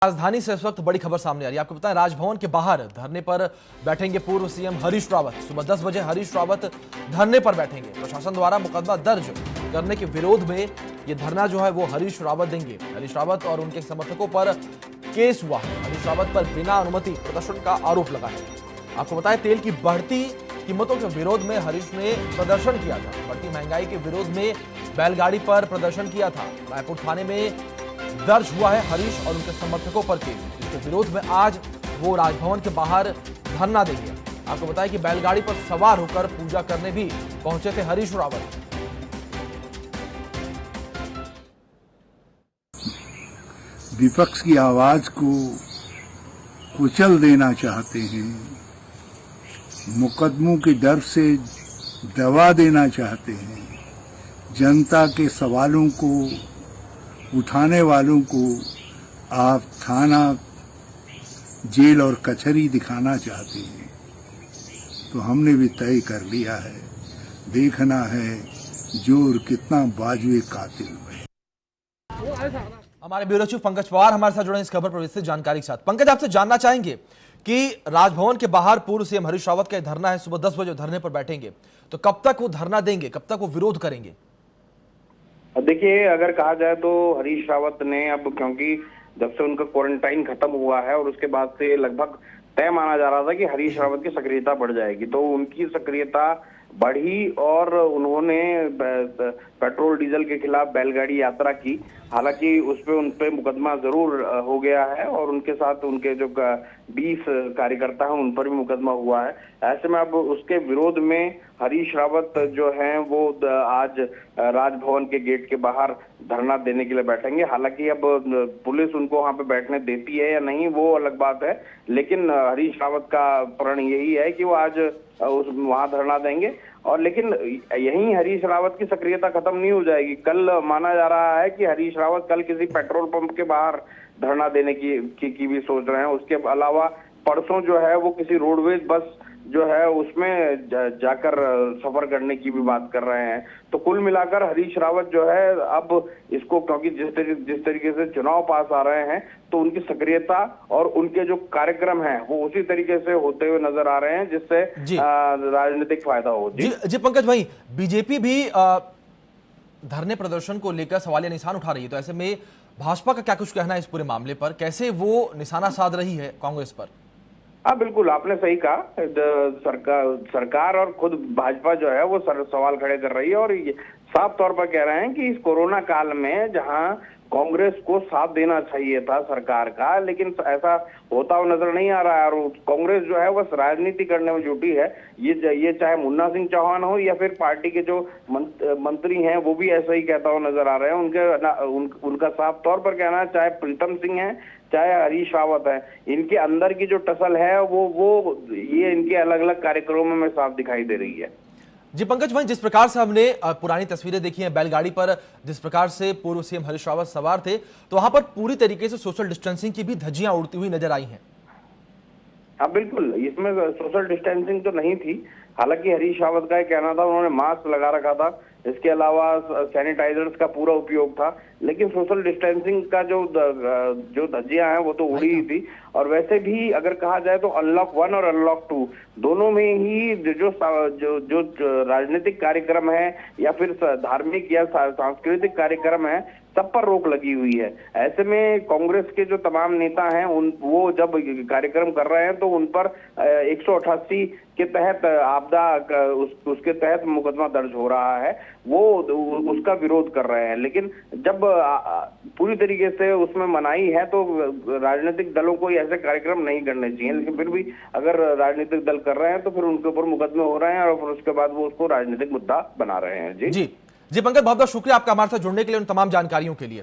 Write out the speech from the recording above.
राजधानी से इस वक्त बड़ी खबर सामने आ रही है। आपको बताएं, राजभवन के बाहर धरने पर बैठेंगे पूर्व सीएम हरीश रावत। सुबह 10 बजे हरीश रावत धरने पर बैठेंगे। प्रशासन द्वारा मुकदमा दर्ज करने के विरोध में यह धरना जो है वो हरीश रावत देंगे। हरीश रावत और उनके समर्थकों पर केस हुआ है। हरीश रावत पर बिना अनुमति प्रदर्शन का आरोप लगा है। आपको बताएं, तेल की बढ़ती कीमतों के विरोध में हरीश ने प्रदर्शन किया था। बढ़ती महंगाई के विरोध में बैलगाड़ी पर प्रदर्शन किया था। रायपुर थाने में दर्ज हुआ है हरीश और उनके समर्थकों पर केस। इसके विरोध में आज वो राजभवन के बाहर धरना देंगे। आपको बताएं कि बैलगाड़ी पर सवार होकर पूजा करने भी पहुंचे थे हरीश रावत। विपक्ष की आवाज को कुचल देना चाहते हैं, मुकदमों के डर से दबा देना चाहते हैं, जनता के सवालों को उठाने वालों को आप थाना, जेल और कचहरी दिखाना चाहते हैं। तो हमने भी तय कर लिया है, देखना है जोर कितना बाजुए कातिल में। हमारे ब्यूरो चीफ पंकज पवार हमारे साथ जुड़े हैं इस खबर पर विस्तृत जानकारी के साथ। पंकज, आपसे जानना चाहेंगे कि राजभवन के बाहर पूर्व सीएम हरीश रावत का धरना है, सुबह 10 बजे धरने पर बैठेंगे, तो कब तक वो धरना देंगे, कब तक वो विरोध करेंगे? देखिए, अगर कहा जाए तो हरीश रावत ने अब, क्योंकि जब से उनका क्वारंटाइन खत्म हुआ है और उसके बाद से लगभग तय माना जा रहा था कि हरीश रावत की सक्रियता बढ़ जाएगी, तो उनकी सक्रियता बढ़ी और उन्होंने पेट्रोल डीजल के खिलाफ बैलगाड़ी यात्रा की। हालांकि उन पे मुकदमा जरूर हो गया है और उनके साथ उनके जो 20 कार्यकर्ता हैं उन पर भी मुकदमा हुआ है। ऐसे में अब उसके विरोध में हरीश रावत जो हैं वो आज राजभवन के गेट के बाहर धरना देने के लिए बैठेंगे। हालांकि अब पुलिस उनको वहां पे बैठने देती है या नहीं वो अलग बात है, लेकिन हरीश रावत का प्रण यही है कि वो आज वहां धरना देंगे। और लेकिन यहीं हरीश रावत की सक्रियता खत्म नहीं हो जाएगी। कल माना जा रहा है कि हरीश रावत कल किसी पेट्रोल पंप के बाहर धरना देने की भी सोच रहे हैं। उसके अलावा परसों जो है वो किसी रोडवेज बस जो है उसमें जाकर सफर करने की भी बात कर रहे हैं। तो कुल मिलाकर हरीश रावत जो है अब इसको, क्योंकि जिस तरीके से चुनाव पास आ रहे हैं, तो उनकी सक्रियता और उनके जो कार्यक्रम हैं वो उसी तरीके से होते हुए नजर आ रहे हैं, जिससे राजनीतिक फायदा हो। जी पंकज भाई, बीजेपी भी धरने प्रदर्शन को लेकर सवालिया निशान उठा रही है, तो ऐसे में भाजपा का क्या कुछ कहना है इस पूरे मामले पर? कैसे वो निशाना साध रही है कांग्रेस पर? हाँ बिल्कुल, आपने सही कहा। सरकार और खुद भाजपा जो है वो सवाल खड़े कर रही है और ये साफ तौर पर कह रहे हैं कि इस कोरोना काल में जहां कांग्रेस को साथ देना चाहिए था सरकार का, लेकिन ऐसा होता हुआ नजर नहीं आ रहा है। और कांग्रेस जो है बस राजनीति करने में जुटी है। ये चाहे मुन्ना सिंह चौहान हो या फिर पार्टी के जो मंत्री हैं वो भी ऐसा ही कहता हुआ नजर आ रहे हैं। उनका साफ तौर पर कहना है, चाहे प्रीतम सिंह है चाहे हरीश रावत है, इनके अंदर की जो टसल है वो ये इनके अलग अलग कार्यक्रमों में साफ दिखाई दे रही है। जी पंकज भाई, जिस प्रकार से हमने पुरानी तस्वीरें देखी हैं बैलगाड़ी पर, जिस प्रकार से पूर्व सीएम हरीश रावत सवार थे, तो वहां पर पूरी तरीके से सोशल डिस्टेंसिंग की भी धज्जियां उड़ती हुई नजर आई हैं। हाँ बिल्कुल, इसमें सोशल डिस्टेंसिंग तो नहीं थी। हालांकि हरीश रावत का कहना था उन्होंने मास्क लगा रखा था, इसके अलावा सैनिटाइजर्स का पूरा उपयोग था, लेकिन सोशल डिस्टेंसिंग का जो धज्जियां हैं वो तो उड़ी ही थी। और वैसे भी अगर कहा जाए तो अनलॉक 1 और अनलॉक 2 दोनों में ही जो राजनीतिक कार्यक्रम है या फिर धार्मिक या सांस्कृतिक कार्यक्रम है, सब पर रोक लगी हुई है। ऐसे में कांग्रेस के जो तमाम नेता हैं वो जब कार्यक्रम कर रहे हैं तो उन पर 188 के तहत आपदा उसके तहत मुकदमा दर्ज हो रहा है, वो उसका विरोध कर रहे हैं। लेकिन जब पूरी तरीके से उसमें मनाही है तो राजनीतिक दलों को ऐसे कार्यक्रम नहीं करने चाहिए। लेकिन फिर भी अगर राजनीतिक दल कर रहे हैं तो फिर उनके ऊपर मुकदमे हो रहे हैं और फिर उसके बाद वो उसको राजनीतिक मुद्दा बना रहे हैं। जी पंकज, बहुत बहुत शुक्रिया आपका हमारे साथ जुड़ने के लिए, उन तमाम जानकारियों के लिए।